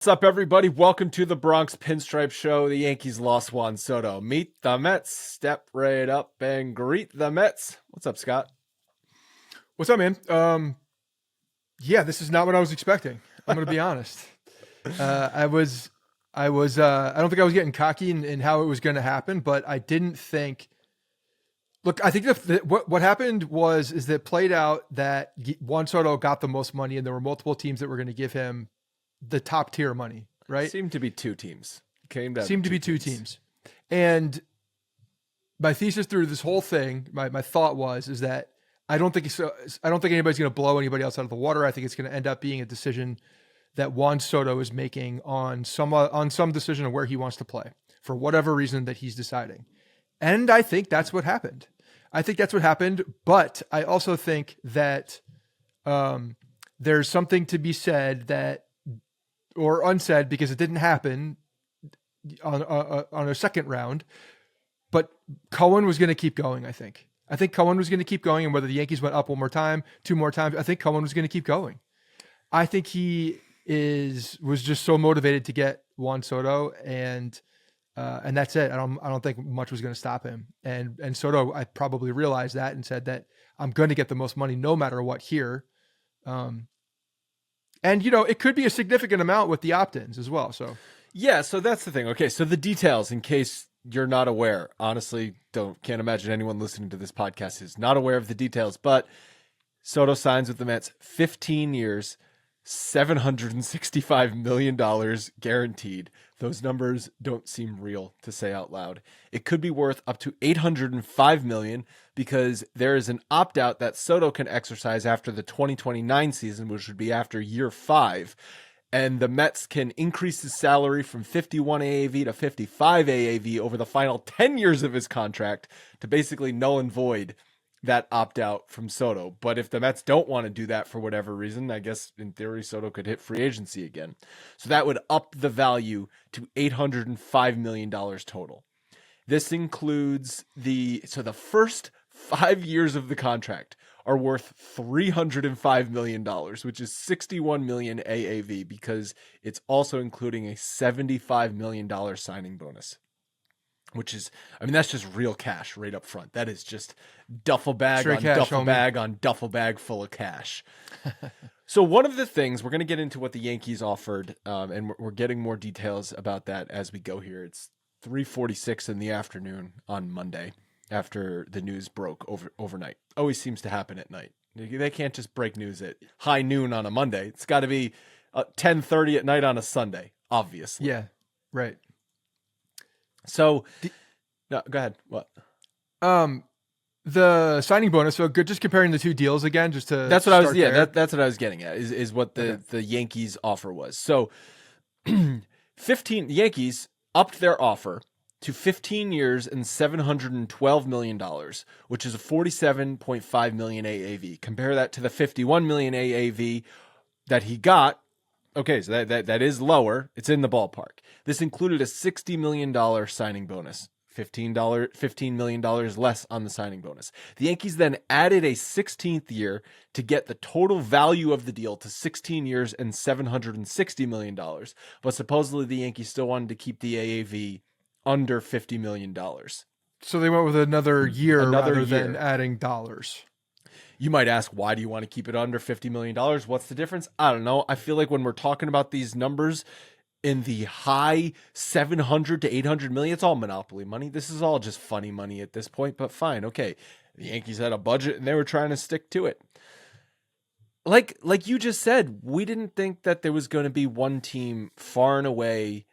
What's up, everybody? Welcome to the Bronx Pinstripe Show. The Yankees lost Juan Soto. Meet the Mets. Step right up and greet the Mets. What's up, Scott? What's up, man? Yeah, this is not what I was expecting. I'm going to be honest. I don't think I was getting cocky in how it was going to happen, but I didn't think. Look, I think what happened is that it played out that Juan Soto got the most money, and there were multiple teams that were going to give him the top tier money, right? Seemed to be two teams. Seemed to be two teams. And my thesis through this whole thing, my thought is that I don't think anybody's going to blow anybody else out of the water. I think it's going to end up being a decision that Juan Soto is making on some decision of where he wants to play for whatever reason that he's deciding. And I think that's what happened. But I also think that there's something to be said that, or unsaid, because it didn't happen on a second round, but Cohen was going to keep going. I think Cohen was going to keep going, and whether the Yankees went up one more time, two more times, I think Cohen was going to keep going. I think he was just so motivated to get Juan Soto, and that's it. I don't think much was going to stop him. And Soto, I probably realized that and said that I'm going to get the most money no matter what here. And, it could be a significant amount with the opt-ins as well. So, yeah, so that's the thing. Okay, so the details, in case you're not aware, honestly, can't imagine anyone listening to this podcast is not aware of the details, but Soto signs with the Mets 15 years, $765 million guaranteed. Those numbers don't seem real to say out loud. It could be worth up to $805 million because there is an opt-out that Soto can exercise after the 2029 season, which would be after year 5. And the Mets can increase his salary from 51 AAV to 55 AAV over the final 10 years of his contract to basically null and void that opt-out from Soto. But if the Mets don't want to do that for whatever reason, I guess in theory Soto could hit free agency again. So that would up the value to $805 million total. This includes the first 5 years of the contract are worth $305 million, which is 61 million AAV, because it's also including a $75 million signing bonus. Which is, that's just real cash right up front. That is just duffel bag straight on cash, duffel homie. bag on duffel bag full of cash. So one of the things, we're going to get into what the Yankees offered, and we're getting more details about that as we go here. It's 3:46 in the afternoon on Monday after the news broke overnight. Always seems to happen at night. They can't just break news at high noon on a Monday. It's got to be 10:30 at night on a Sunday, obviously. yeah, right. So, no, go ahead. What? The signing bonus. So good. Just comparing the two deals again, just to that's what I was. start Yeah, there. that's what I was getting at. Is what the Yankees offer was. So, 15. The Yankees upped their offer to 15 years and $712 million, which is a 47.5 million AAV. Compare that to the 51 million AAV that he got. Okay, so that is lower. It's in the ballpark. This included a $60 million signing bonus. $15 million less on the signing bonus. The Yankees then added a 16th year to get the total value of the deal to 16 years and $760 million. But supposedly the Yankees still wanted to keep the AAV under $50 million. So they went with another year rather than adding dollars. You might ask, why do you want to keep it under $50 million? What's the difference? I don't know. I feel like when we're talking about these numbers in the high 700 to 800 million, it's all monopoly money. This is all just funny money at this point, but fine. Okay. The Yankees had a budget and they were trying to stick to it. Like you just said, we didn't think that there was going to be one team far and away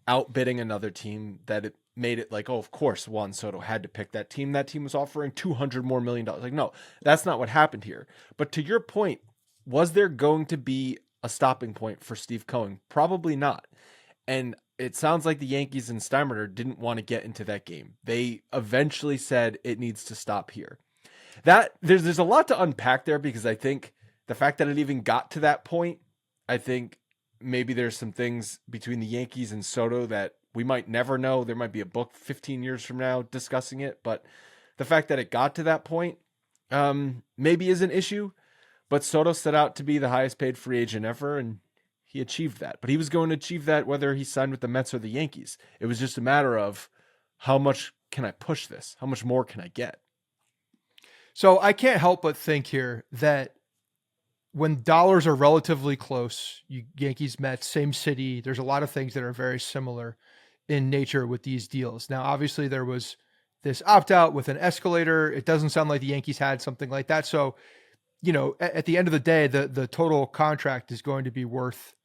outbidding another team, that it made it like, oh, of course Juan Soto had to pick that team. That team was offering $200 more million. Like, no, that's not what happened here. But to your point, was there going to be a stopping point for Steve Cohen? Probably not. And it sounds like the Yankees and Steinbrenner didn't want to get into that game. They eventually said it needs to stop here. That there's a lot to unpack there, because I think the fact that it even got to that point, I think maybe there's some things between the Yankees and Soto that we might never know. There might be a book 15 years from now discussing it, but the fact that it got to that point maybe is an issue. But Soto set out to be the highest paid free agent ever, and He achieved that, but he was going to achieve that whether he signed with the Mets or the Yankees. It was just a matter of how much can I push this? How much more can I get? So I can't help but think here that when dollars are relatively close, Yankees, Mets, same city, there's a lot of things that are very similar in nature with these deals. Now, obviously there was this opt-out with an escalator. It doesn't sound like the Yankees had something like that. So, at the end of the day, the total contract is going to be worth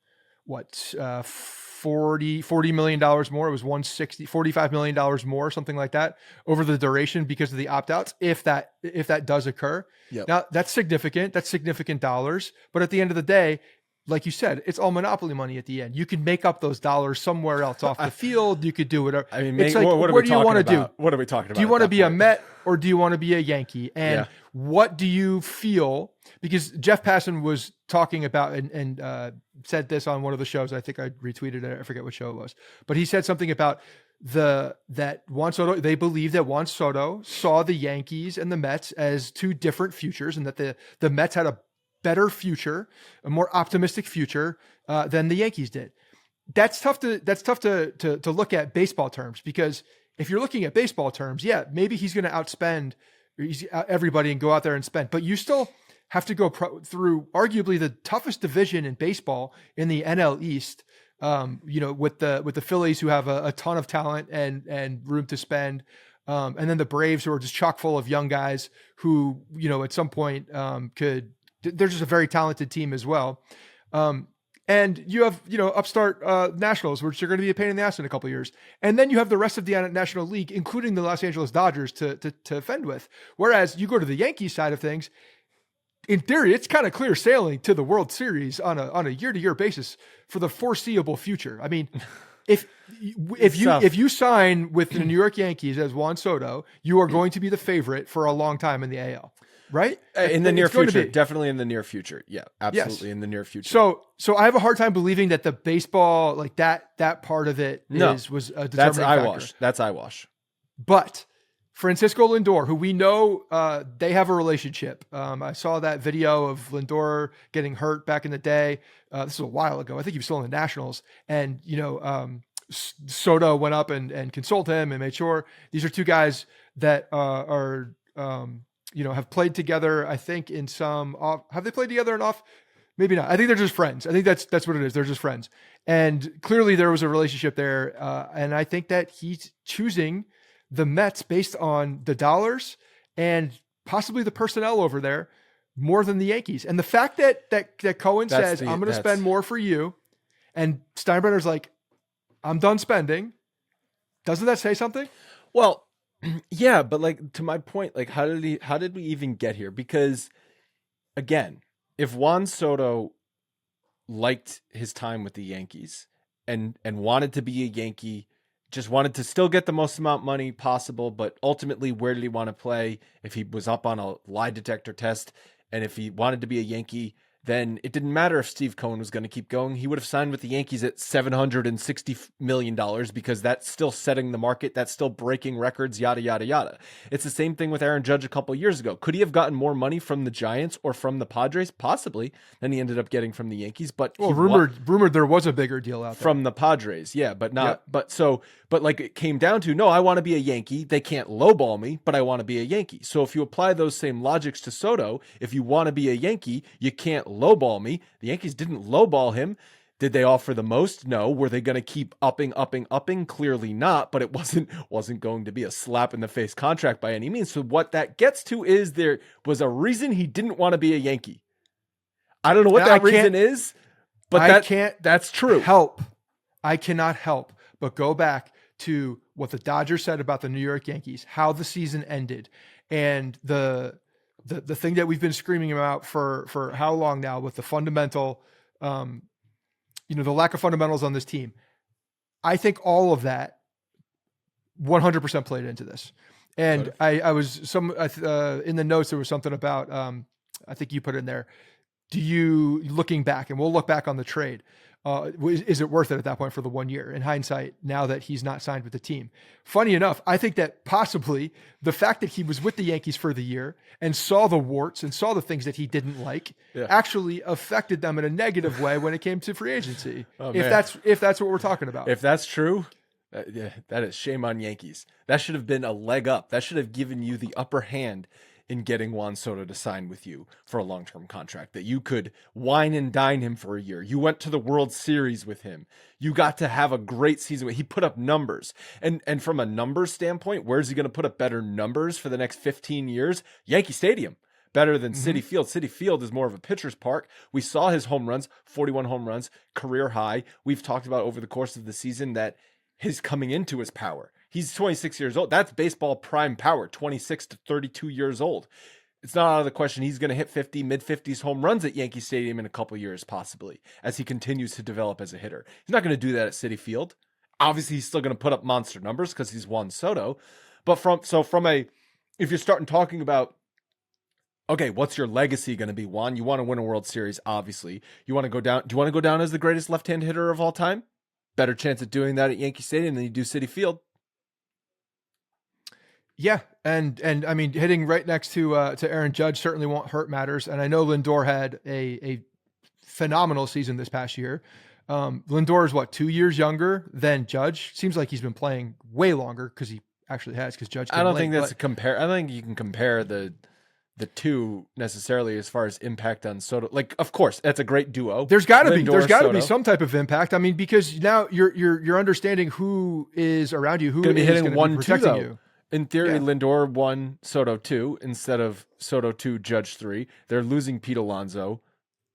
what, $40 million more. It was $45 million more, something like that over the duration because of the opt-outs. If that does occur. Yep. Now that's significant. That's significant dollars. But at the end of the day, like you said, it's all monopoly money at the end. You can make up those dollars somewhere else off the field. You could do whatever. I mean, it's like, what do you want to do? What are we talking about? Do you want to be a Met or do you want to be a Yankee? And Yeah. what do you feel? Because Jeff Passan was talking about and said this on one of the shows. I think I retweeted it. I forget what show it was, but he said something about that Juan Soto. They believe that Juan Soto saw the Yankees and the Mets as two different futures, and that the Mets had a better future, a more optimistic future than the Yankees did. That's tough to look at baseball terms, because if you're looking at baseball terms, yeah, maybe he's going to outspend everybody and go out there and spend, but you still have to go through arguably the toughest division in baseball in the NL East. With the Phillies, who have a ton of talent and room to spend. And then the Braves, who are just chock full of young guys who, at some point they're just a very talented team as well. And you have, upstart Nationals, which are going to be a pain in the ass in a couple of years. And then you have the rest of the National League, including the Los Angeles Dodgers to fend with. Whereas you go to the Yankees side of things, in theory, it's kind of clear sailing to the World Series on a year-to-year basis for the foreseeable future. I mean, if you sign with the New York Yankees as Juan Soto, you are going to be the favorite for a long time in the AL, right? In the near future, definitely in the near future. Yeah, absolutely. Yes. In the near future. So I have a hard time believing that the baseball, like that part of it was a determining factor. That's eyewash. But Francisco Lindor, who we know they have a relationship. I saw that video of Lindor getting hurt back in the day. This was a while ago. I think he was still in the Nationals. And, Soto went up and consoled him and made sure. These are two guys that have played together, I think, in some off. Have they played together in off? Maybe not. I think they're just friends. I think that's what it is. They're just friends. And clearly there was a relationship there. And I think that he's choosing the Mets based on the dollars and possibly the personnel over there more than the Yankees. And the fact that Cohen says, I'm going to spend more for you, and Steinbrenner's like, I'm done spending. Doesn't that say something? Well, yeah, but like, to my point, like, how did we even get here? Because again, if Juan Soto liked his time with the Yankees and wanted to be a Yankee, just wanted to still get the most amount of money possible, but ultimately, where did he want to play? If he was up on a lie detector test, and if he wanted to be a Yankee, then it didn't matter if Steve Cohen was going to keep going. He would have signed with the Yankees at $760 million, because that's still setting the market. That's still breaking records, yada, yada, yada. It's the same thing with Aaron Judge a couple of years ago. Could he have gotten more money from the Giants or from the Padres? Possibly. Then he ended up getting from the Yankees, but rumored there was a bigger deal out there. From the Padres. Yeah, but not, yep. But like, it came down to, no, I want to be a Yankee. They can't lowball me, but I want to be a Yankee. So if you apply those same logics to Soto, if you want to be a Yankee, you can't lowball me. The Yankees didn't lowball him. Did they offer the most? No. Were they going to keep upping? Clearly not, but it wasn't going to be a slap in the face contract by any means. So what that gets to is there was a reason he didn't want to be a Yankee. I don't know what that reason is, but that's true. I cannot help but go back to what the Dodgers said about the New York Yankees, how the season ended, and the thing that we've been screaming about for how long now with the fundamental, the lack of fundamentals on this team. I think all of that 100% played into this. And I was in the notes, there was something about, I think you put in there, looking back, and we'll look back on the trade. is it worth it at that point for the 1 year? In hindsight, now that he's not signed with the team. Funny enough, I think that possibly the fact that he was with the Yankees for the year and saw the warts and saw the things that he didn't like actually affected them in a negative way when it came to free agency. If that's what we're talking about. If that's true, that is shame on Yankees. That should have been a leg up. That should have given you the upper hand in getting Juan Soto to sign with you for a long-term contract, that you could wine and dine him for a year. You went to the World Series with him. You got to have a great season. He put up numbers. And from a numbers standpoint, where's he going to put up better numbers for the next 15 years? Yankee Stadium. Better than Citi Field. Citi Field is more of a pitcher's park. We saw his home runs, 41 home runs, career high. We've talked about over the course of the season that his coming into his power. He's 26 years old. That's baseball prime power, 26 to 32 years old. It's not out of the question he's going to hit 50, mid-50s home runs at Yankee Stadium in a couple years, possibly, as he continues to develop as a hitter. He's not going to do that at Citi Field. Obviously, he's still going to put up monster numbers because he's Juan Soto. But if you're starting talking about, okay, what's your legacy going to be, Juan? You want to win a World Series, obviously. You want to go down. Do you want to go down as the greatest left-hand hitter of all time? Better chance of doing that at Yankee Stadium than you do Citi Field. Yeah, and I mean, hitting right next to Aaron Judge certainly won't hurt matters. And I know Lindor had a phenomenal season this past year. Lindor is 2 years younger than Judge. Seems like he's been playing way longer because he actually has. Because Judge, I don't think that's a compare. I don't think you can compare the two necessarily as far as impact on Soto. Like, of course, that's a great duo. There's got to be some type of impact. I mean, because now you're understanding who is around you, who is going to be 1-2 though. You. In theory, Lindor 1, Soto 2 instead of Soto 2, Judge 3. They're losing Pete Alonso,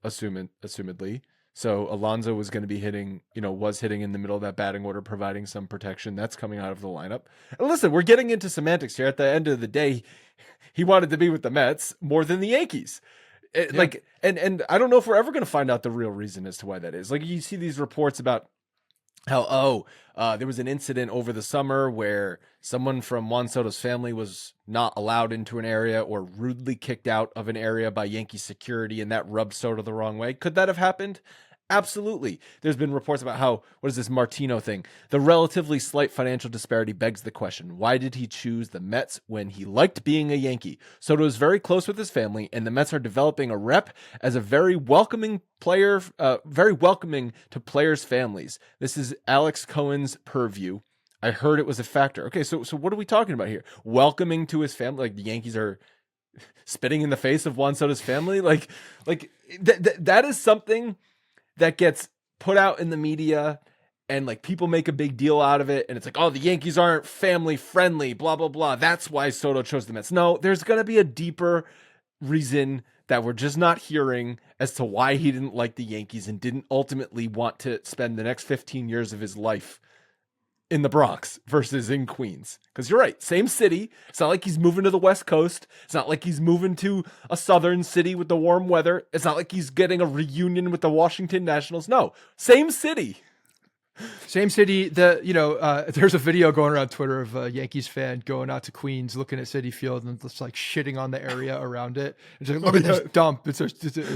assumedly. So Alonso was going to be hitting in the middle of that batting order, providing some protection. That's coming out of the lineup. And listen, we're getting into semantics here. At the end of the day, he wanted to be with the Mets more than the Yankees. Like, and I don't know if we're ever going to find out the real reason as to why that is. Like, you see these reports about how, there was an incident over the summer where someone from Juan Soto's family was not allowed into an area or rudely kicked out of an area by Yankee security, and that rubbed Soto the wrong way. Could that have happened? Absolutely. There's been reports about how, what is this Martino thing? The relatively slight financial disparity begs the question, why did he choose the Mets when he liked being a Yankee? Soto is very close with his family, and the Mets are developing a rep as a very welcoming player, very welcoming to players' families. This is Alex Cohen's purview. I heard it was a factor. Okay, so what are we talking about here? Welcoming to his family, like the Yankees are spitting in the face of Juan Soto's family? Like that is something that gets put out in the media, and like people make a big deal out of it, and it's like, oh, the Yankees aren't family friendly, blah blah blah. That's why Soto chose the Mets. No, there's gonna be a deeper reason that we're just not hearing as to why he didn't like the Yankees and didn't ultimately want to spend the next 15 years of his life in the Bronx versus in Queens. Because you're right, same city. It's not like he's moving to the West Coast. It's not like he's moving to a southern city with the warm weather. It's not like he's getting a reunion with the Washington Nationals. No, same city. Same city. There's a video going around Twitter of a Yankees fan going out to Queens, looking at Citi Field and just like shitting on the area around it. It's like, look at this dump. It's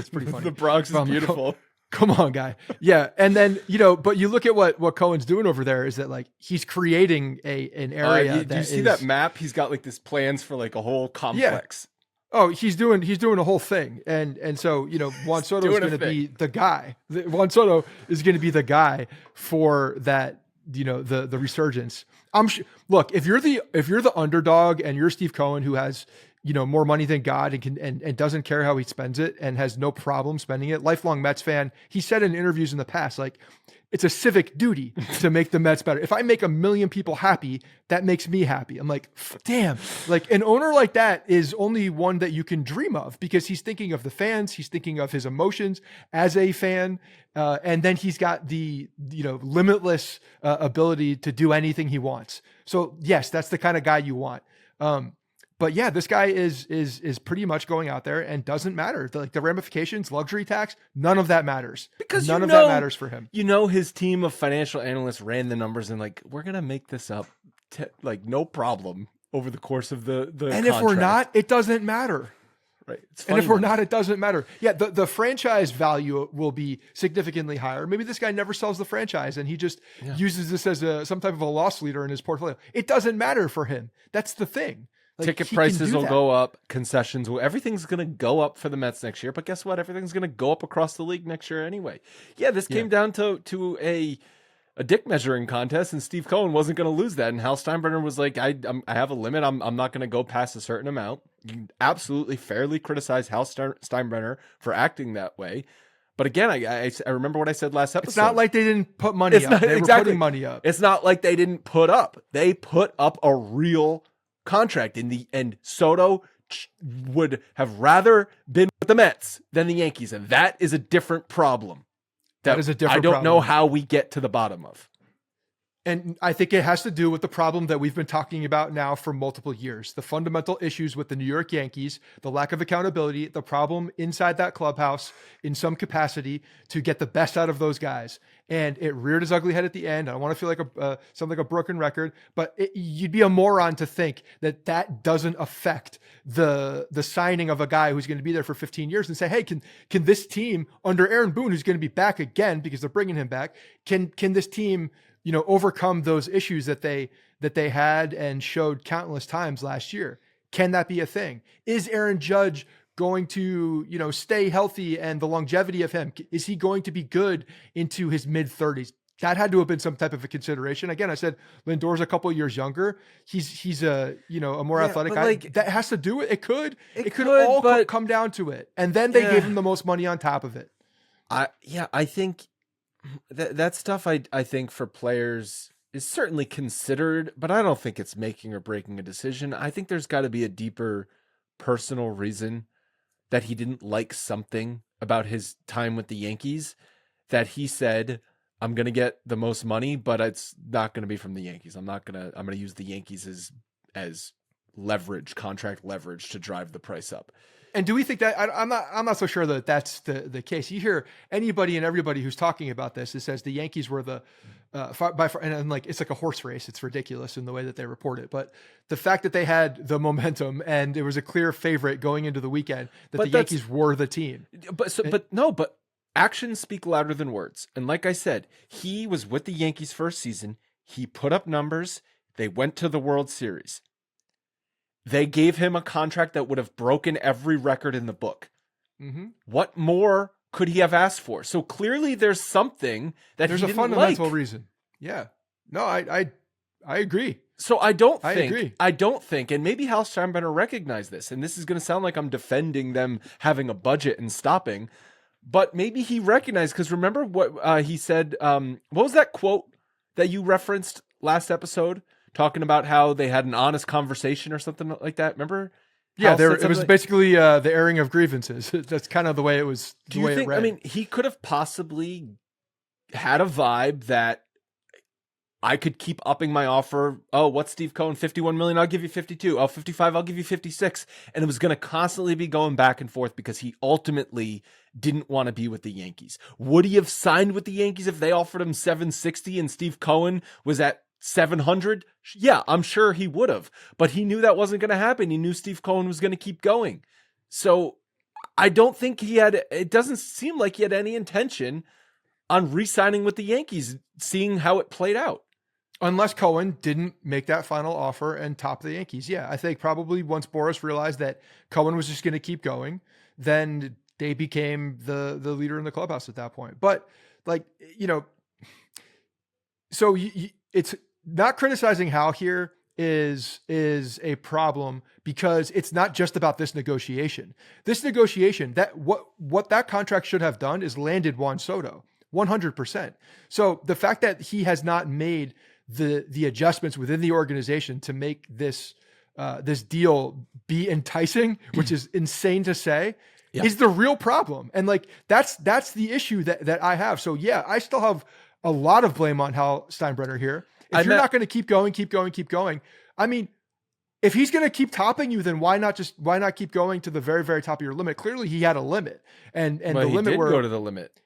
pretty funny. The Bronx is beautiful. Come on, guy. Yeah. And then, but you look at what Cohen's doing over there is that like he's creating an area. Do you see that map? He's got like this plans for like a whole complex. Yeah. Oh, he's doing a whole thing. And so, Juan Soto is going to be the guy. Juan Soto is going to be the guy for that, the resurgence. Look, if you're the underdog and you're Steve Cohen, who has, more money than God and doesn't care how he spends it and has no problem spending it. Lifelong Mets fan. He said in interviews in the past, like, it's a civic duty to make the Mets better. If I make 1 million people happy, that makes me happy. I'm like, damn, like an owner like that is only one that you can dream of because he's thinking of the fans. He's thinking of his emotions as a fan. And then he's got the, limitless ability to do anything he wants. So yes, that's the kind of guy you want. But yeah, this guy is pretty much going out there and doesn't matter. The ramifications, luxury tax, none of that matters. Because none of that matters for him. His team of financial analysts ran the numbers and like, we're gonna make this up, no problem over the course of the And contract. if we're not, it doesn't matter, Right. It's And if funny we're ones. not, it doesn't matter. Yeah, the franchise value will be significantly higher. Maybe this guy never sells the franchise and he just uses this as some type of a loss leader in his portfolio. It doesn't matter for him. That's the thing. Like, ticket he prices can do will that. go up, concessions will, everything's going to go up for the Mets next year. But guess what? Everything's going to go up across the league next year anyway. Yeah, this came down to a dick measuring contest, and Steve Cohen wasn't going to lose that. And Hal Steinbrenner was like, I have a limit. I'm not going to go past a certain amount. You can absolutely fairly criticize Hal Steinbrenner for acting that way. But again, I remember what I said last episode. It's not like they didn't put money up. They were putting money up. It's not like they didn't put up. They put up a real contract in the end. Soto would have rather been with the Mets than the Yankees, and that is a different problem. That is a different I don't know problem. how we get to the bottom of. And I think it has to do with the problem that we've been talking about now for multiple years. The fundamental issues with the New York Yankees, the lack of accountability, the problem inside that clubhouse in some capacity to get the best out of those guys. And it reared its ugly head at the end. I don't want to feel like something like a broken record, but you'd be a moron to think that doesn't affect the signing of a guy who's going to be there for 15 years and say, hey, can this team under Aaron Boone, who's going to be back again because they're bringing him back, can this team, overcome those issues that they had and showed countless times last year? Can that be a thing? Is Aaron Judge going to, stay healthy, and the longevity of him? Is he going to be good into his mid-30s? That had to have been some type of a consideration. Again, I said Lindor's a couple of years younger. He's a more athletic guy. That has to do it. It could all come down to it. And then they gave him the most money on top of it. I think that stuff I think for players is certainly considered, but I don't think it's making or breaking a decision. I think there's got to be a deeper personal reason that he didn't like something about his time with the Yankees, that he said, I'm going to get the most money, but it's not going to be from the Yankees. I'm going to use the Yankees as leverage, contract leverage to drive the price up. And do we think that I'm not so sure that that's the case? You hear anybody and everybody who's talking about this, it says the Yankees were the by far, and like it's like a horse race. It's ridiculous in the way that they report it. But the fact that they had the momentum and it was a clear favorite going into the weekend, that the Yankees were the team. But actions speak louder than words. And like I said, he was with the Yankees first season. He put up numbers. They went to the World Series. They gave him a contract that would have broken every record in the book. Mm-hmm. What more could he have asked for? So clearly there's something that there's he a didn't fundamental like. reason. Yeah. No, I agree. So I agree. don't think, and maybe Hal Steinbrenner recognized this, and this is going to sound like I'm defending them having a budget and stopping, but maybe he recognized, because remember what he said, what was that quote that you referenced last episode? Talking about how they had an honest conversation or something like that. Remember? Yeah, it was basically the airing of grievances. That's kind of the way it was. Do you think? I mean, he could have possibly had a vibe that I could keep upping my offer. Oh, what's Steve Cohen? 51 million. I'll give you 52. Oh, 55. I'll give you 56. And it was going to constantly be going back and forth because he ultimately didn't want to be with the Yankees. Would he have signed with the Yankees if they offered him 760 and Steve Cohen was at 700? Yeah, I'm sure he would have, but he knew that wasn't going to happen. He knew Steve Cohen was going to keep going. So I don't think it doesn't seem like he had any intention on re-signing with the Yankees, seeing how it played out. Unless Cohen didn't make that final offer and top the Yankees. Yeah, I think probably once Boris realized that Cohen was just going to keep going, then they became the leader in the clubhouse at that point. But so it's not criticizing Hal here is a problem, because it's not just about this negotiation. This negotiation, that what that contract should have done is landed Juan Soto 100%. So the fact that he has not made the adjustments within the organization to make this deal be enticing, which is insane to say, is the real problem. And that's the issue that I have. So yeah, I still have a lot of blame on Hal Steinbrenner here. If you're not going to keep going. I mean, if he's going to keep topping you, then why not keep going to the very, very top of your limit? Clearly he had a limit, and the limit did go to the limit.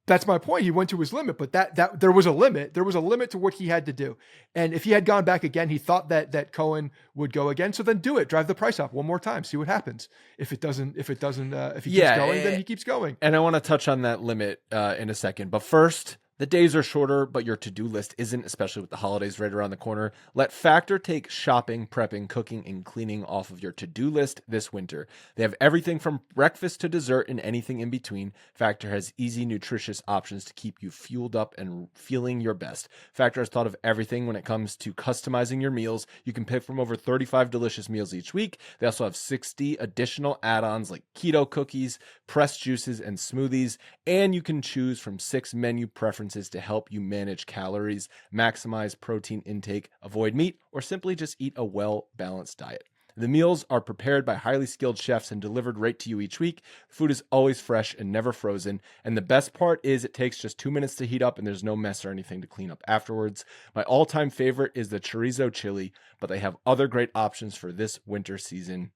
that's my point. He went to his limit, but that there was a limit. There was a limit to what he had to do. And if he had gone back again, he thought that Cohen would go again. So then do it. Drive the price up one more time. See what happens. If he keeps going, then he keeps going. And I want to touch on that limit in a second. But first, the days are shorter, but your to-do list isn't, especially with the holidays right around the corner. Let Factor take shopping, prepping, cooking, and cleaning off of your to-do list this winter. They have everything from breakfast to dessert and anything in between. Factor has easy, nutritious options to keep you fueled up and feeling your best. Factor has thought of everything when it comes to customizing your meals. You can pick from over 35 delicious meals each week. They also have 60 additional add-ons like keto cookies, pressed juices, and smoothies. And you can choose from 6 menu preferences to help you manage calories, maximize protein intake, avoid meat, or simply just eat a well-balanced diet. The meals are prepared by highly skilled chefs and delivered right to you each week. The food is always fresh and never frozen. And the best part is it takes just 2 minutes to heat up and there's no mess or anything to clean up afterwards. My all-time favorite is the chorizo chili, but they have other great options for this winter season,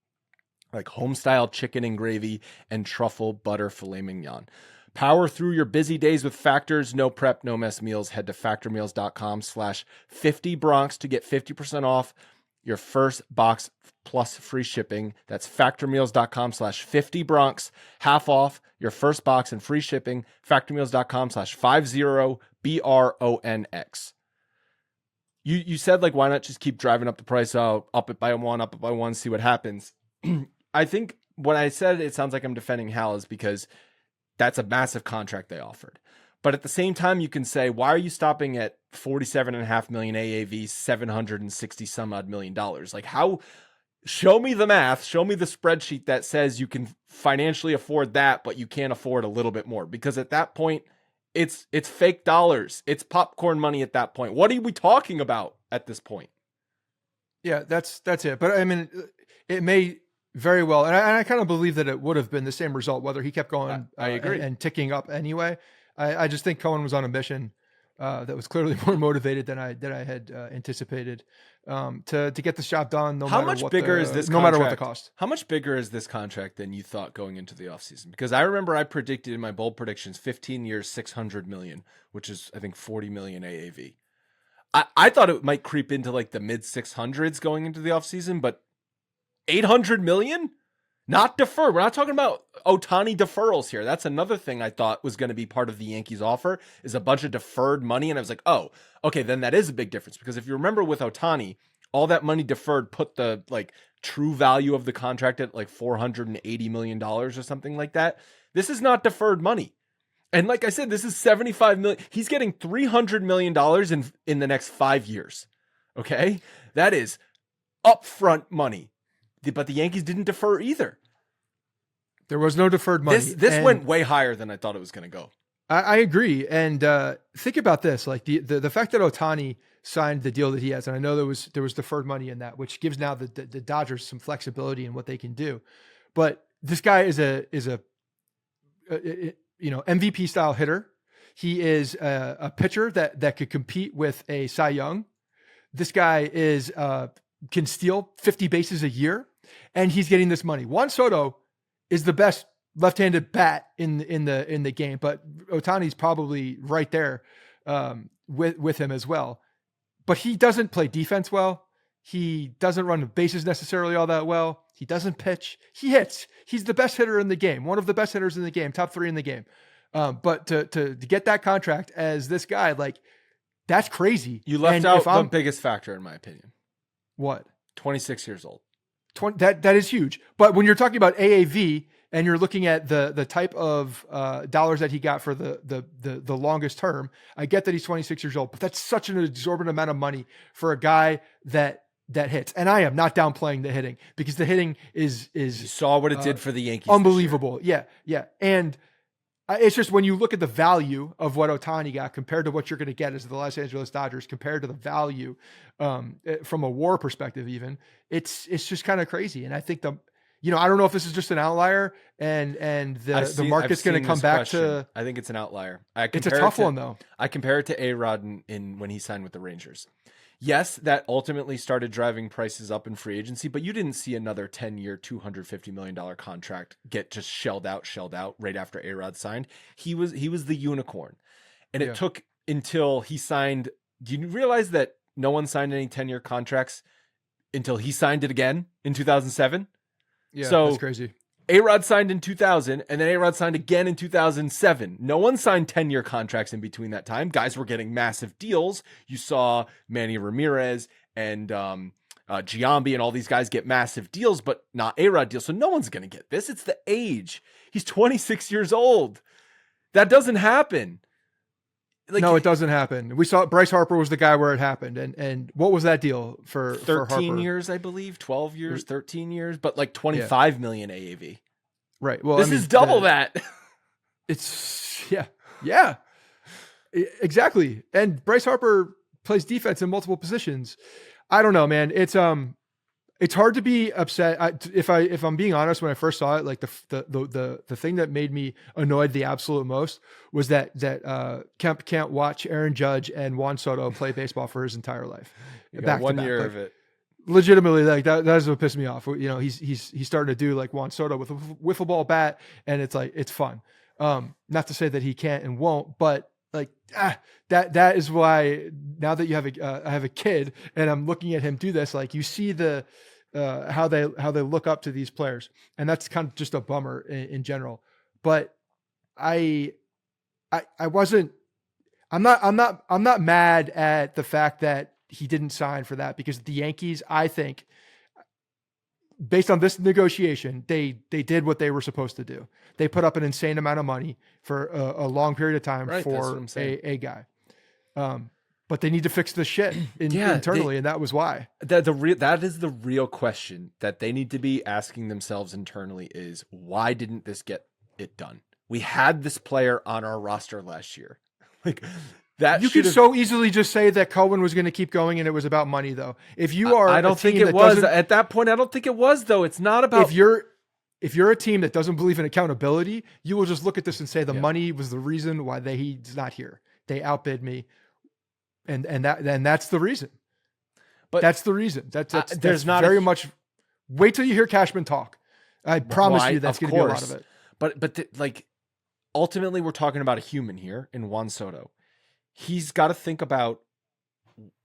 like home-style chicken and gravy and truffle butter filet mignon. Power through your busy days with Factor's no prep, no mess meals. Head to factormeals.com/50bronx to get 50% off your first box plus free shipping. That's factormeals.com/50bronx. Half off your first box and free shipping. Factormeals.com/50bronx. You said, like, why not just keep driving up the price out, up it by one, see what happens. I think when I said it sounds like I'm defending Hal is because that's a massive contract they offered. But at the same time, you can say, why are you stopping at $47.5 million AAV, $760 some odd million? Like, how? Show me the math. Show me the spreadsheet that says you can financially afford that, but you can't afford a little bit more. Because at that point, it's fake dollars. It's popcorn money at that point. What are we talking about at this point? Yeah, that's it. But I mean, it may very well, and I kind of believe that it would have been the same result whether he kept going. I agree. And ticking up anyway. I just think Cohen was on a mission that was clearly more motivated than I had anticipated to get this job done. No matter what the cost. How much bigger is this contract than you thought going into the offseason? Because I remember I predicted in my bold predictions 15 years, $600 million, which is I think 40 million AAV. I thought it might creep into like the mid 600s going into the offseason, but 800 million? Not deferred. We're not talking about Ohtani deferrals here. That's another thing I thought was going to be part of the Yankees offer is a bunch of deferred money. And I was like, oh, okay, then that is a big difference. Because if you remember with Ohtani, all that money deferred put the like true value of the contract at like $480 million or something like that. This is not deferred money. And like I said, this is 75 million. He's getting $300 million in the next 5 years. Okay. That is upfront money. But the Yankees didn't defer either. There was no deferred money. This went way higher than I thought it was going to go. I agree. And think about this, like the fact that Ohtani signed the deal that he has, and I know there was deferred money in that, which gives now the Dodgers some flexibility in what they can do. But this guy is a MVP style hitter. He is a pitcher that could compete with a Cy Young. This guy can steal 50 bases a year, and he's getting this money. Juan Soto is the best left-handed bat in the game, but Ohtani's probably right there with him as well. But he doesn't play defense well. He doesn't run the bases necessarily all that well. He doesn't pitch. He hits. He's the best hitter in the game, one of the best hitters in the game, top 3 in the game. But to get that contract as this guy, like, that's crazy. You left out the biggest factor, in my opinion. What? 26 years old. That is huge. But when you're talking about AAV and you're looking at the type of dollars that he got for the longest term, I get that he's 26 years old, but that's such an exorbitant amount of money for a guy that hits. And I am not downplaying the hitting, because the hitting is you saw what it did for the Yankees. Unbelievable. Yeah. And it's just when you look at the value of what Ohtani got compared to what you're going to get as the Los Angeles Dodgers, compared to the value from a WAR perspective, even it's just kind of crazy. And I think I don't know if this is just an outlier and the market's going to come back to. I think it's an outlier. It's a tough one though. I compare it to A-Rod in when he signed with the Rangers. Yes, that ultimately started driving prices up in free agency, but you didn't see another 10-year, $250 million contract get just shelled out right after A-Rod signed. He was the unicorn. And it took until he signed. Do you realize that no one signed any 10-year contracts until he signed it again in 2007? Yeah, so that's crazy. A-Rod signed in 2000, and then A-Rod signed again in 2007. No one signed 10-year contracts in between that time. Guys were getting massive deals. You saw Manny Ramirez and Giambi and all these guys get massive deals, but not A-Rod deals. So no one's going to get this. It's the age. He's 26 years old. That doesn't happen. No, it doesn't happen. We saw Bryce Harper was the guy where it happened. And what was that deal for 13 Harper? years, I believe, 12 years, 13 years, but like 25 million AAV. Right. Well, this is double that. It's exactly. And Bryce Harper plays defense in multiple positions. I don't know, man. It's hard to be upset. If I'm being honest, when I first saw it, like the thing that made me annoyed the absolute most was that Kemp can't watch Aaron Judge and Juan Soto play baseball for his entire life. You got 1 year of it. Legitimately, like that is what pissed me off. You know, he's starting to do like Juan Soto with a wiffle ball bat, and it's like it's fun. Not to say that he can't and won't, but like that is why now that you have I have a kid and I'm looking at him do this, like you see the how they look up to these players, and that's kind of just a bummer in general. But I'm not mad at the fact that he didn't sign for that, because the Yankees, I think, based on this negotiation, they did what they were supposed to do. They put up an insane amount of money for a long period of time for a guy. But they need to fix the shit internally, and that was why. That is the real question that they need to be asking themselves internally is, why didn't this get it done? We had this player on our roster last year. Like that, you could so easily just say that Cohen was going to keep going and it was about money, though. If you are, I don't think it was at that point. I don't think it was, though. It's not about. If you're a team that doesn't believe in accountability, you will just look at this and say the money was the reason why he's not here. They outbid me, and that's the reason. But that's the reason. There's not very much. Wait till you hear Cashman talk. I promise you that's going to be a lot of it. But ultimately, we're talking about a human here in Juan Soto. He's got to think about,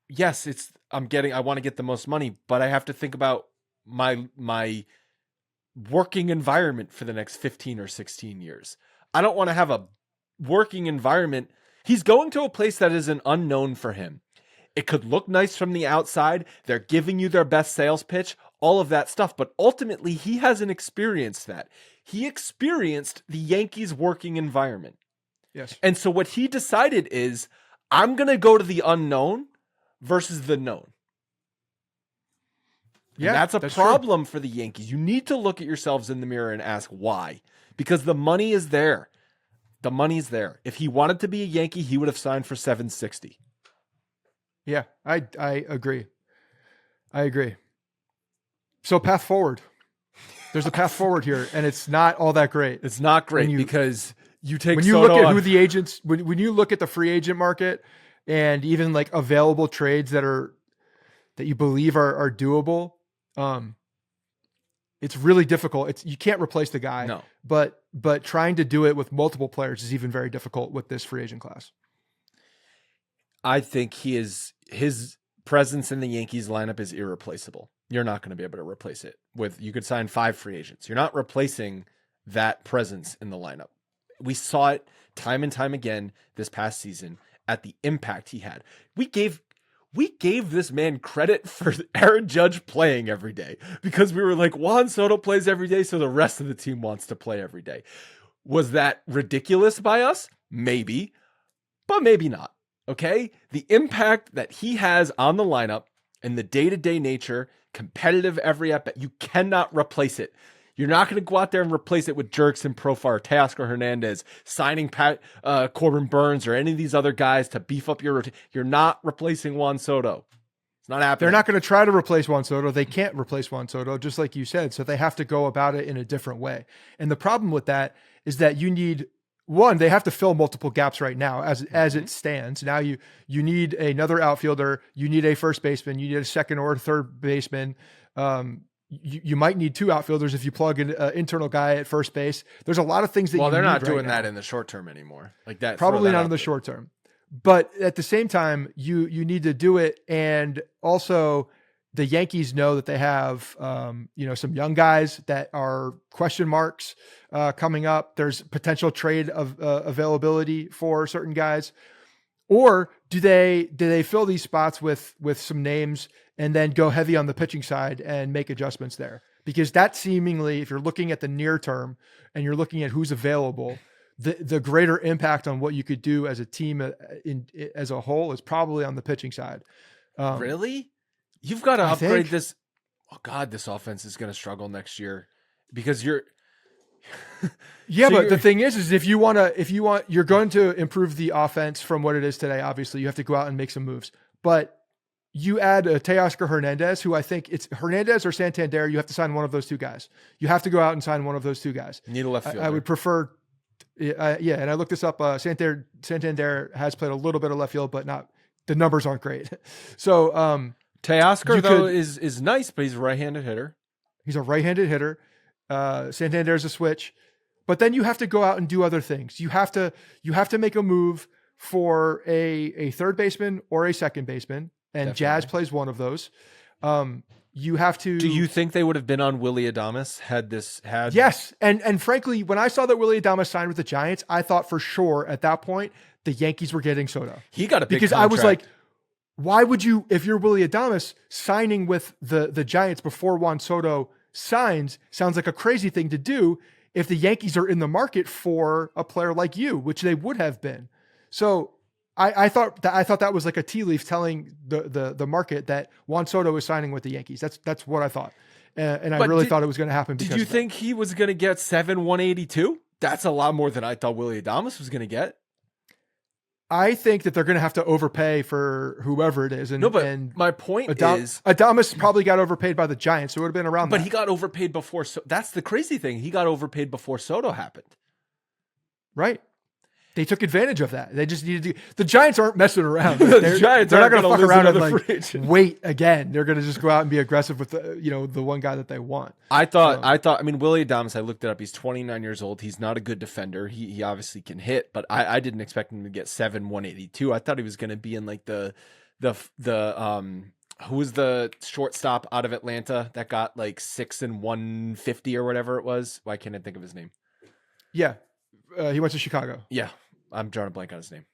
yes, I want to get the most money, but I have to think about my working environment for the next 15 or 16 years. I don't want to have a working environment. He's going to a place that is an unknown for him. It could look nice from the outside. They're giving you their best sales pitch, all of that stuff. But ultimately, he hasn't experienced that. He experienced the Yankees working environment. Yes. And so what he decided is, I'm going to go to the unknown versus the known. Yeah, and that's problem for the Yankees. You need to look at yourselves in the mirror and ask why. Because the money is there. The money's there. If he wanted to be a Yankee, he would have signed for $760. Yeah, I agree. I agree. So path forward. There's a path forward here, and it's not all that great. It's not great because you take when you look at who the agents, when you look at the free agent market and even like available trades that you believe are doable, it's really difficult. You can't replace the guy. No. But trying to do it with multiple players is even very difficult with this free agent class. I think his presence in the Yankees lineup is irreplaceable. You're not going to be able to replace it you could sign 5 free agents. You're not replacing that presence in the lineup. We saw it time and time again this past season at the impact he had. We gave this man credit for Aaron Judge playing every day because we were like, Juan Soto plays every day, so the rest of the team wants to play every day. Was that ridiculous by us? Maybe, but maybe not. Okay? The impact that he has on the lineup and the day-to-day nature, competitive every at-bat, you cannot replace it. You're not going to go out there and replace it with Jurickson, Profar, Teoscar Hernandez, signing Corbin Burns or any of these other guys to beef up your rotation. You're not replacing Juan Soto. It's not happening. They're not going to try to replace Juan Soto. They can't replace Juan Soto, just like you said. So they have to go about it in a different way. And the problem with that is that you need one, they have to fill multiple gaps right now as it stands. Now you need another outfielder, you need a first baseman, you need a second or third baseman. You might need two outfielders if you plug an internal guy at first base. There's a lot of things that they're not doing right that in the short term anymore. Like that, probably not in the short term. But at the same time, you need to do it, and also the Yankees know that they have some young guys that are question marks coming up. There's potential trade of availability for certain guys, or do they fill these spots with some names and then go heavy on the pitching side and make adjustments there? Because that seemingly, if you're looking at the near term and you're looking at who's available, the greater impact on what you could do as a team as a whole is probably on the pitching side. Really? You've got to upgrade this. Oh God, this offense is going to struggle next year because you're. Yeah, but the thing is if you're going to improve the offense from what it is today. Obviously, you have to go out and make some moves. But you add a Teoscar Hernandez, who I think it's Hernandez or Santander. You have to sign one of those two guys. You have to go out and sign one of those two guys. You need a left fielder. I would prefer. Yeah, and I looked this up. Santander has played a little bit of left field, but not the numbers aren't great. So Teoscar though is nice, but he's a right-handed hitter. He's a right-handed hitter. Santander's a switch, but then you have to go out and do other things. You have to make a move for a third baseman or a second baseman, and Definitely. Jazz plays one of those. You have to. Do you think they would have been on Willy Adames had? Yes, and frankly, when I saw that Willy Adames signed with the Giants, I thought for sure at that point the Yankees were getting Soto. He got a big because contract. I was like, why would you, if you're Willy Adames, signing with the Giants before Juan Soto signs sounds like a crazy thing to do if the Yankees are in the market for a player like you, which they would have been. So I thought that was like a tea leaf telling the market that Juan Soto is signing with the Yankees. That's what I thought. And I really thought it was going to happen. Did you think he was going to get 7,182? That's a lot more than I thought Willy Adames was going to get. I think that they're going to have to overpay for whoever it is. And my point is Adames probably got overpaid by the Giants. So it would have been around. But he got overpaid before. That's the crazy thing. He got overpaid before Soto happened. Right. They took advantage of that. They just needed to. The Giants aren't messing around. The Giants they're not going to fuck around and like wait again. They're going to just go out and be aggressive with the one guy that they want. I mean, Willy Adames, I looked it up. He's 29 years old. He's not a good defender. He obviously can hit, but I didn't expect him to get 7,182. I thought he was going to be in like the who was the shortstop out of Atlanta that got like 6,150 or whatever it was. Why can't I think of his name? Yeah. He went to Chicago. Yeah. I'm drawing a blank on his name.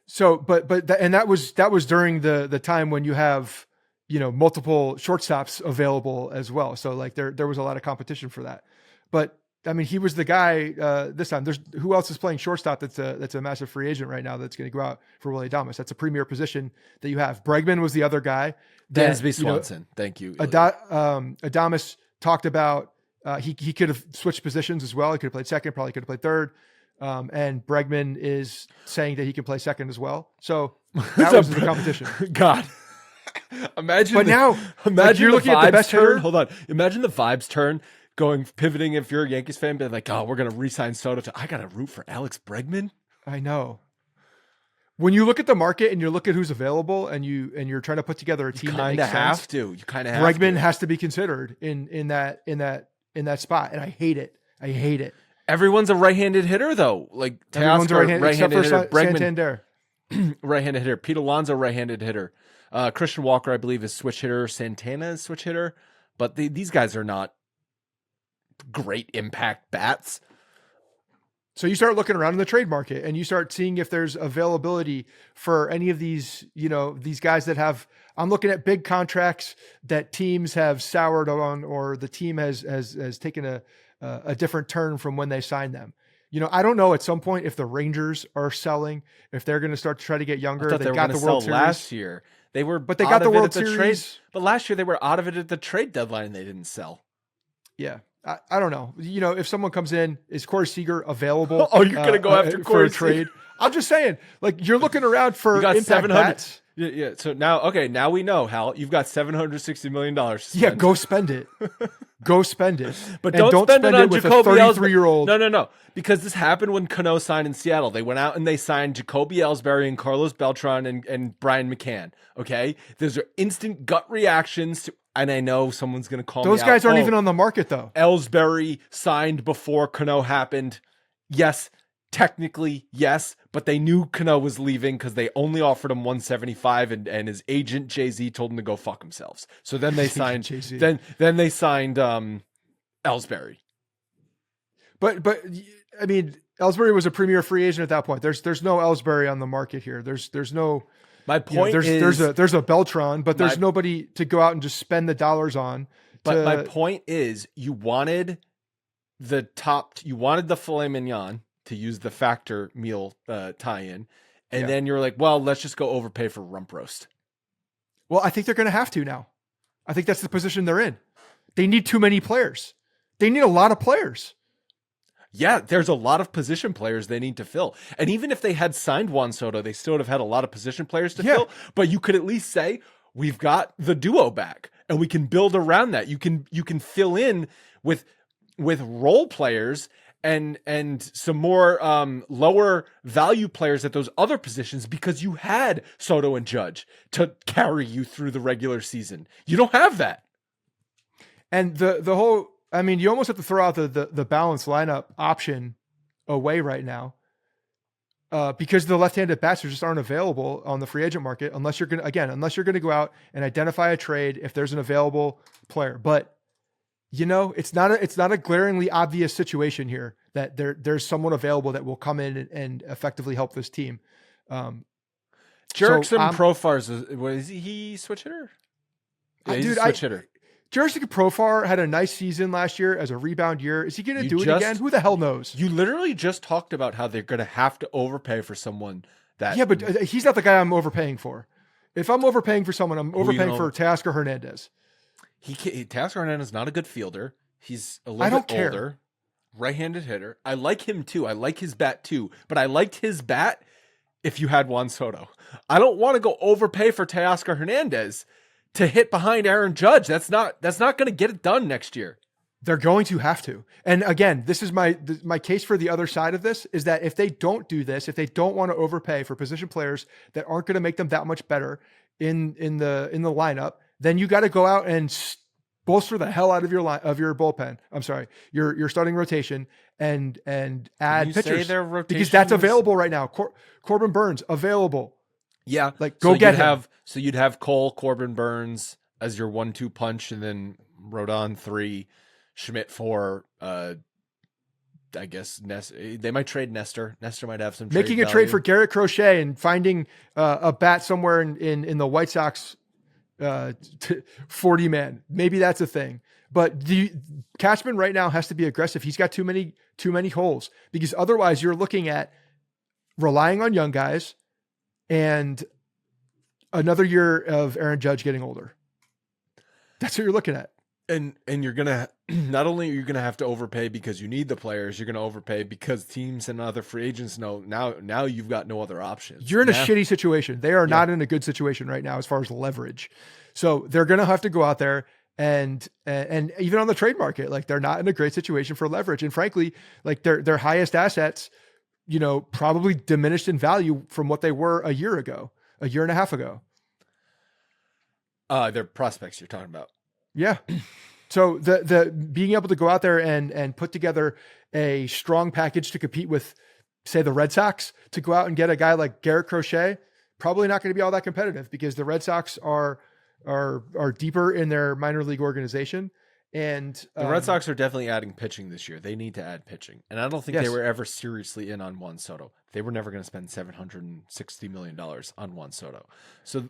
So, that was during the time when you have, multiple shortstops available as well. So like there was a lot of competition for that, but I mean, he was the guy this time. There's who else is playing shortstop that's a massive free agent right now that's going to go out for Willy Adames. That's a premier position that you have. Bregman was the other guy. Dansby Swanson. Thank you. Adames talked about he could have switched positions as well. He could have played second, probably could have played third. And Bregman is saying that he can play second as well. So that was the competition. God. Imagine you're looking at the best turn. hitter. Hold on. Imagine the vibes turn pivoting if you're a Yankees fan, being like, oh, we're going to re-sign Soto. I got to root for Alex Bregman. I know. When you look at the market and you look at who's available and you're trying to put together a team that makes sense, you kind of have Bregman has to be considered in that spot. And I hate it. Everyone's a right-handed hitter, though. Like everyone's right-handed hitter. Bregman, Santander, right-handed hitter. Pete Alonso, right-handed hitter. Christian Walker, I believe, is switch hitter. Santana is switch hitter. But these guys are not great impact bats. So you start looking around in the trade market and you start seeing if there's availability for any of these, these guys that have. I'm looking at big contracts that teams have soured on, or the team has taken a different turn from when they signed them. I don't know at some point if the Rangers are selling, if they're going to start to try to get younger. They got the World Series last year. They got the World Series. Trade, but last year they were out of it at the trade deadline and they didn't sell. Yeah. I don't know. If someone comes in, is Corey Seager available? Oh, you're going to go after Corey for a trade? I'm just saying, like, you're looking around for You got impact 700. bats. Yeah. So now we know, Hal. You've got $760 million. Yeah, go spend it. Go spend it. But And don't spend it on with Jacoby a Ellsbury. 33-year-old. No. Because this happened when Cano signed in Seattle. They went out and they signed Jacoby Ellsbury and Carlos Beltran and Brian McCann. Okay? Those are instant gut reactions to, and I know someone's going to call me out. Those guys aren't even on the market, though. Ellsbury signed before Cano happened. Yes, technically, yes, but they knew Cano was leaving because they only offered him 175, and his agent Jay-Z told him to go fuck themselves. So then they signed Jay-Z. then they signed Ellsbury. But I mean, Ellsbury was a premier free agent at that point. There's no Ellsbury on the market here. There's no. My point is there's a Beltran, but there's my, nobody to go out and just spend the dollars on. But my point is, you wanted the filet mignon, to use the Factor meal tie-in, and then you're like, well, let's just go overpay for rump roast. Well, I think they're going to have to now. I think that's the position they're in. They need too many players. They need a lot of players. Yeah, there's a lot of position players they need to fill. And even if they had signed Juan Soto, they still would have had a lot of position players to fill. But you could at least say, we've got the duo back, and we can build around that. You can fill in with role players and some more lower value players at those other positions, because you had Soto and Judge to carry you through the regular season. You don't have that. And the whole, I mean, you almost have to throw out the balanced lineup option away right now, because the left-handed bats just aren't available on the free agent market unless you're going to go out and identify a trade if there's an available player. But it's not a glaringly obvious situation here that there's someone available that will come in and effectively help this team. Jerickson Profar is he switch hitter? Yeah, he's a switch hitter. Jerickson Profar had a nice season last year as a rebound year. Is he going to do it again? Who the hell knows? You literally just talked about how they're going to have to overpay for someone that. Yeah, but he's not the guy I'm overpaying for. If I'm overpaying for someone, I'm overpaying for Teoscar Hernandez. Teoscar Hernandez is not a good fielder. He's a little bit older, right-handed hitter. I like him too. I like his bat too. But I liked his bat if you had Juan Soto. I don't want to go overpay for Teoscar Hernandez to hit behind Aaron Judge. That's not going to get it done next year. They're going to have to. And again, this is my case for the other side of this, is that if they don't do this, if they don't want to overpay for position players that aren't going to make them that much better in the lineup, then you got to go out and bolster the hell out of your bullpen. I'm sorry, your starting rotation and add pitchers, because that's available right now. Corbin Burns available. Yeah, like go get him. So you'd have Cole, Corbin, Burns as your 1-2 punch, and then Rodon 3, Schmidt 4. I guess they might trade Nestor. Nestor might have some making a trade for Garrett Crochet and finding a bat somewhere in the White Sox 40 man. Maybe that's a thing. But the Cashman right now has to be aggressive. He's got too many holes, because otherwise you're looking at relying on young guys and another year of Aaron Judge getting older. That's what you're looking at. And you're going to, not only are you going to have to overpay because you need the players, you're going to overpay because teams and other free agents know now you've got no other options. You're in a shitty situation. They are not in a good situation right now as far as leverage. So they're going to have to go out there and even on the trade market, like, they're not in a great situation for leverage. And frankly, like, their highest assets, probably diminished in value from what they were a year and a half ago. They're prospects you're talking about. Yeah. So the being able to go out there and put together a strong package to compete with, say, the Red Sox, to go out and get a guy like Garrett Crochet, probably not going to be all that competitive, because the Red Sox are deeper in their minor league organization. And the Red Sox are definitely adding pitching this year. They need to add pitching. And I don't think they were ever seriously in on Juan Soto. They were never going to spend $760 million on Juan Soto. So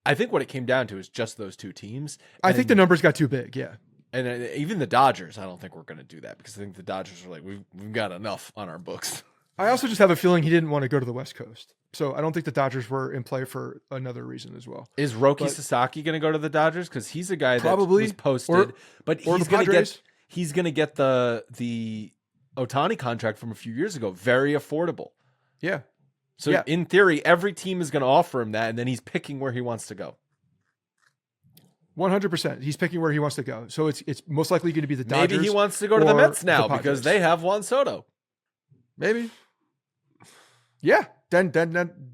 I think what it came down to is just those two teams. I think the numbers got too big. Yeah. And even the Dodgers, I don't think we're going to do that, because I think the Dodgers are like, we've got enough on our books. I also just have a feeling he didn't want to go to the West Coast. So I don't think the Dodgers were in play for another reason as well. Is Roki Sasaki going to go to the Dodgers? Because he's a guy that was posted, but he's going to get the Ohtani contract from a few years ago, very affordable. Yeah. So Yeah. in theory, every team is going to offer him that, and then he's picking where he wants to go. 100%. He's picking where he wants to go. So it's most likely going to be the Dodgers. Maybe he wants to go to the Mets now the because they have Juan Soto. Maybe. Yeah. Then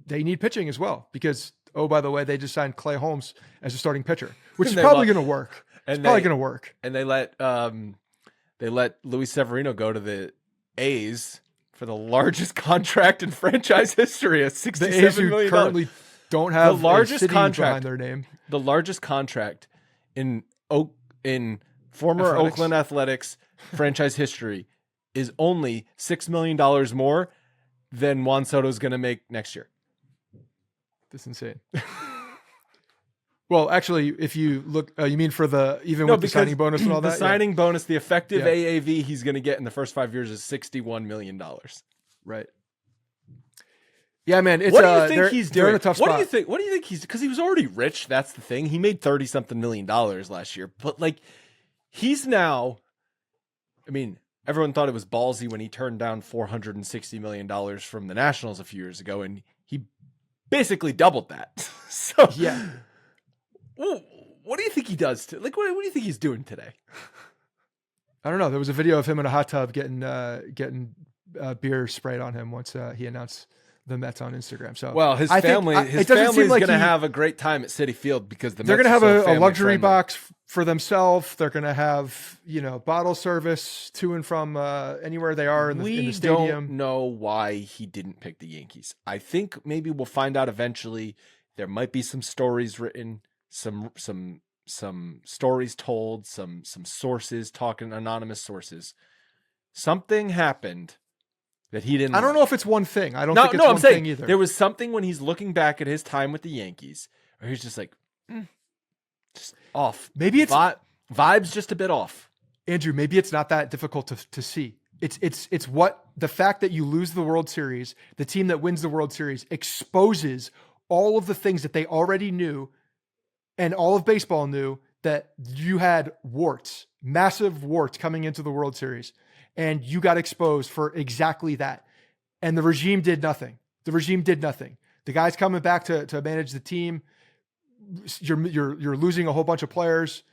they need pitching as well because, oh, by the way, they just signed Clay Holmes as a starting pitcher, which is probably going to work. It's probably going to work. And they let Luis Severino go to the A's for the largest contract in franchise history at $67 million. Currently don't have the largest contract behind their name. The largest contract in former Athletics. Oakland Athletics franchise history is only $6 million more than Juan Soto is going to make next year. That's insane. Well, actually, if you look, you mean for the signing bonus and all that? The signing bonus, the effective AAV he's going to get in the first 5 years is $61 million. Right. Yeah, man. It's, what do you think he's doing? They're in a tough spot. What do you think he's? Because he was already rich. That's the thing. He made $30-something million last year, but like, he's now. I mean, everyone thought it was ballsy when he turned down $460 million from the Nationals a few years ago, and he basically doubled that. So yeah. What do you think he does to like? What do you think he's doing today? I don't know. There was a video of him in a hot tub getting beer sprayed on him once he announced the Mets on Instagram. So well, his family's going to have a great time at Citi Field because they're going to have a luxury box for themselves. They're going to have bottle service to and from anywhere they are in the stadium. We don't know why he didn't pick the Yankees. I think maybe we'll find out eventually. There might be some stories written. Some stories told, some sources talking, anonymous sources. Something happened that he didn't. I don't know if it's one thing. I don't think it's one thing either. There was something when he's looking back at his time with the Yankees, where he's just like, just off. Maybe it's vibes just a bit off. Andrew, maybe it's not that difficult to see. It's what the fact that you lose the World Series, the team that wins the World Series exposes all of the things that they already knew. And all of baseball knew that you had warts, massive warts coming into the World Series, and you got exposed for exactly that. And the regime did nothing. The guys coming back to manage the team, you're losing a whole bunch of players.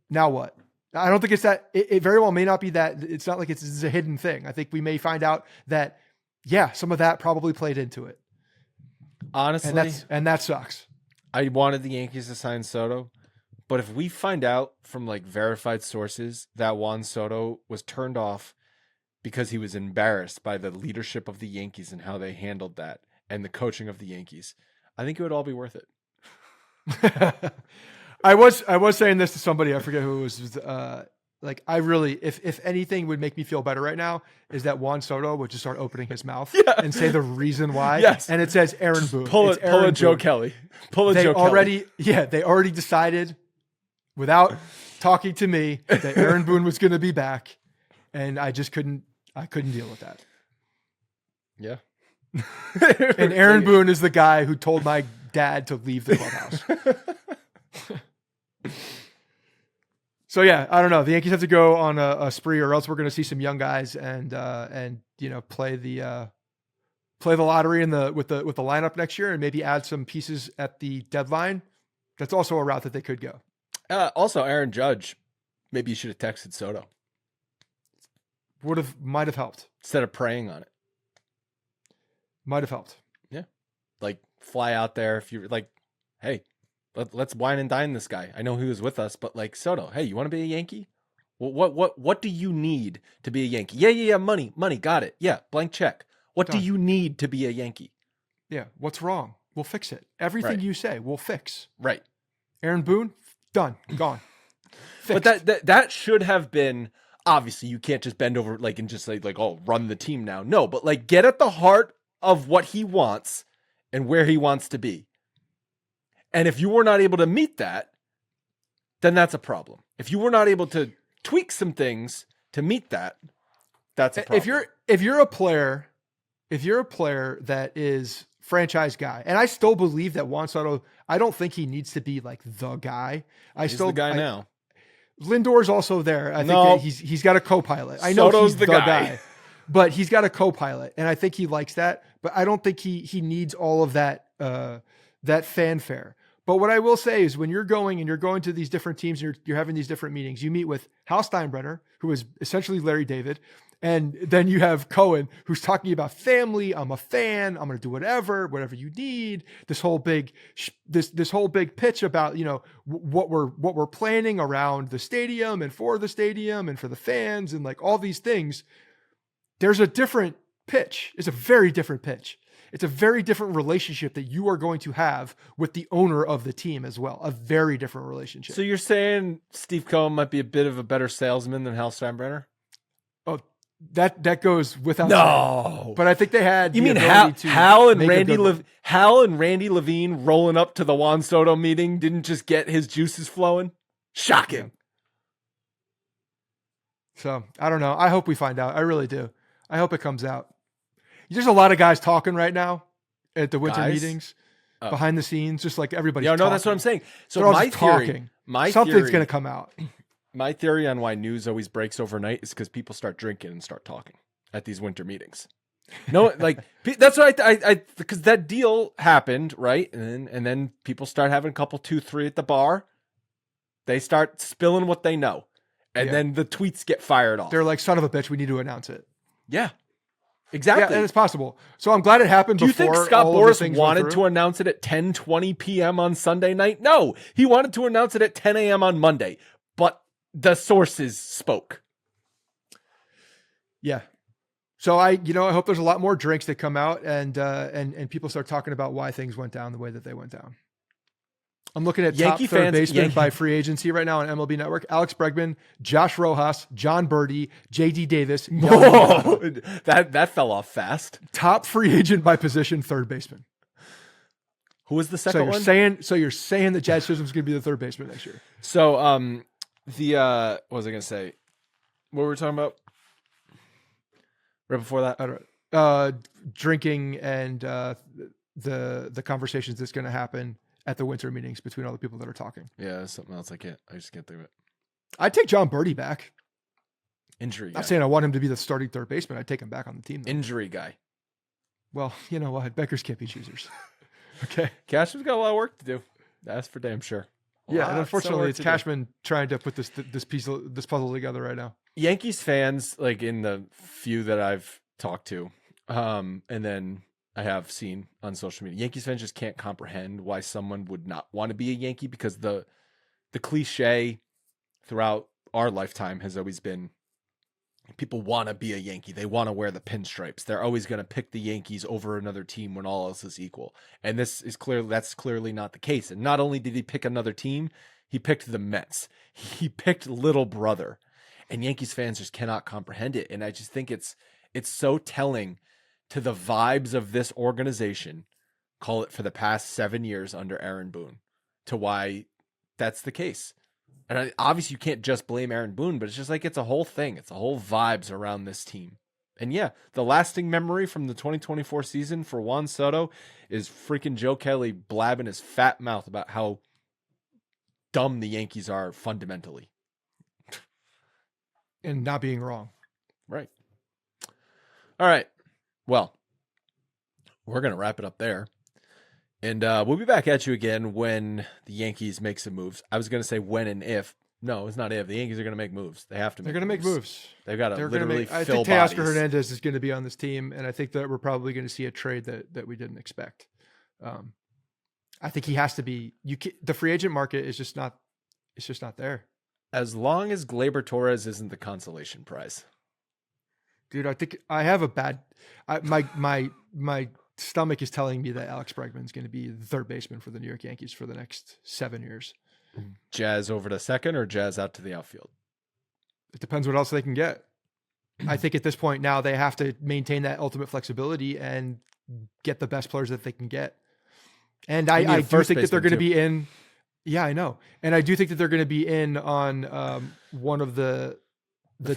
Now what? I don't think it's that. It very well may not be that. It's not like it's a hidden thing. I think we may find out that, yeah, some of that probably played into it. Honestly, and that sucks. I wanted the Yankees to sign Soto, but if we find out from like verified sources that Juan Soto was turned off because he was embarrassed by the leadership of the Yankees and how they handled that and the coaching of the Yankees, I think it would all be worth it. I was saying this to somebody, I forget who it was. Like I really, if anything would make me feel better right now is that Juan Soto would just start opening his mouth and say the reason why. Yes. And it says Aaron Boone. Pull a Joe Kelly. They already decided without talking to me that Aaron Boone was going to be back. And I couldn't deal with that. Yeah. And Aaron Boone is the guy who told my dad to leave the clubhouse. So yeah, I don't know. The Yankees have to go on a spree, or else we're going to see some young guys and play the lottery with the lineup next year, and maybe add some pieces at the deadline. That's also a route that they could go. Also, Aaron Judge, maybe you should have texted Soto. Might have helped instead of praying on it. Might have helped. Yeah, like fly out there if you're like, hey. Let's wine and dine this guy. I know he was with us, but like Soto, hey, you want to be a Yankee? Well, what do you need to be a Yankee? Yeah, money, got it. Yeah, blank check. What do you need to be a Yankee? Yeah, what's wrong? We'll fix it. Everything you say, we'll fix. Right. Aaron Boone, done, gone. Fixed. But that should have been, obviously you can't just bend over and just say run the team now. No, but get at the heart of what he wants and where he wants to be. And if you were not able to meet that, then that's a problem. If you were not able to tweak some things to meet that, that's a problem. If you're a player that is franchise guy, and I still believe that Juan Soto, I don't think he needs to be the guy. He's the guy now. Lindor's also there. I think he's got a co-pilot. I know Soto's he's the guy. but he's got a co-pilot, and I think he likes that. But I don't think he needs all of that that fanfare. But what I will say is, when you're going to these different teams, and you're having these different meetings, you meet with Hal Steinbrenner, who is essentially Larry David. And then you have Cohen, who's talking about family. I'm a fan. I'm going to do whatever you need. This whole big pitch about, what we're planning around the stadium and for the stadium and for the fans and like all these things. There's a different pitch. It's a very different pitch. It's a very different relationship that you are going to have with the owner of the team as well. A very different relationship. So you're saying Steve Cohen might be a bit of a better salesman than Hal Steinbrenner? Oh, that goes without no saying. But I think they had. You mean Hal and Randy Levine rolling up to the Juan Soto meeting didn't just get his juices flowing? Shocking. Yeah. So I don't know. I hope we find out. I really do. I hope it comes out. There's a lot of guys talking right now at the winter meetings, behind the scenes, just like everybody's talking. No, that's what I'm saying. So something's going to come out. My theory on why news always breaks overnight is because people start drinking and start talking at these winter meetings. No, like that's what I because that deal happened, right? And then people start having a couple, 2, 3 at the bar. They start spilling what they know, and then the tweets get fired off. They're like, "Son of a bitch, we need to announce it." Yeah, exactly. Yeah, and it's possible. So I'm glad it happened. Do you before think Scott Boras wanted wanted to announce it at 10:20 p.m. on Sunday night? No, he wanted to announce it at 10 a.m. on Monday, but the sources spoke. Yeah. So I hope there's a lot more drinks that come out and people start talking about why things went down the way that they went down. I'm looking at Yankee top third fans, baseman by free agency right now on MLB Network. Alex Bregman, Josh Rojas, John Birdie, JD Davis. Whoa, that fell off fast. Top free agent by position, third baseman. Who was the second one? So you're saying that Jazz Chisholm's going to be the third baseman next year. So what was I going to say? What were we talking about? Right before that? I don't know. Drinking and the conversations that's going to happen at the winter meetings between all the people that are talking. Yeah, something else I just can't think of it. I'd take John Birdie back. Injury guy. Not saying I want him to be the starting third baseman. I'd take him back on the team, though. Injury guy. Well, you know what? Beggars can't be choosers. Okay. Cashman's got a lot of work to do. That's for damn sure. Yeah, and unfortunately, it's Cashman trying to put this puzzle together right now. Yankees fans, like in the few that I've talked to, and then I have seen on social media, Yankees fans just can't comprehend why someone would not want to be a Yankee, because the cliche throughout our lifetime has always been people want to be a Yankee. They want to wear the pinstripes. They're always going to pick the Yankees over another team when all else is equal. And that's clearly not the case. And not only did he pick another team, he picked the Mets. He picked little brother. And Yankees fans just cannot comprehend it. And I just think it's so telling to the vibes of this organization, call it for the past 7 years under Aaron Boone, to why that's the case. And obviously you can't just blame Aaron Boone, but it's just like, it's a whole thing. It's a whole vibes around this team. And yeah, the lasting memory from the 2024 season for Juan Soto is freaking Joe Kelly blabbing his fat mouth about how dumb the Yankees are fundamentally. And not being wrong. Right. All right. Well, we're going to wrap it up there. And we'll be back at you again when the Yankees make some moves. I was going to say when and if. No, it's not if. The Yankees are going to make moves. They have to make moves. They're going to make moves. They've got to literally fill bodies. I think Teoscar Hernandez is going to be on this team, and I think that we're probably going to see a trade that we didn't expect. I think he has to be. The free agent market is just not. It's just not there. As long as Gleyber Torres isn't the consolation prize. Dude, I think I have a bad. My stomach is telling me that Alex Bregman is going to be the third baseman for the New York Yankees for the next 7 years. Jazz over to second or Jazz out to the outfield? It depends what else they can get. I think at this point now they have to maintain that ultimate flexibility and get the best players that they can get. And I do think that they're going to be in. Yeah, I know. And I do think that they're going to be in on one of the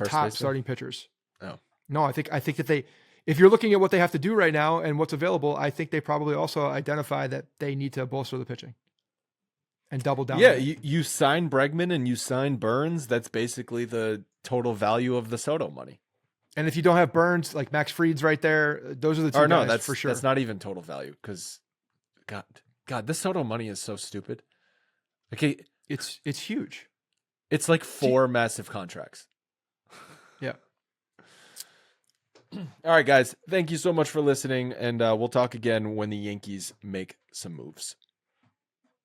top starting pitchers. Oh. No, I think that if you're looking at what they have to do right now and what's available, I think they probably also identify that they need to bolster the pitching and double down. Yeah, you sign Bregman and you sign Burns. That's basically the total value of the Soto money. And if you don't have Burns, like Max Fried's right there. Those are the two Or no, guys that's for sure. That's not even total value because, God, this Soto money is so stupid. Okay, It's huge. it's like 4 massive contracts. Yeah. All right, guys. Thank you so much for listening, and we'll talk again when the Yankees make some moves.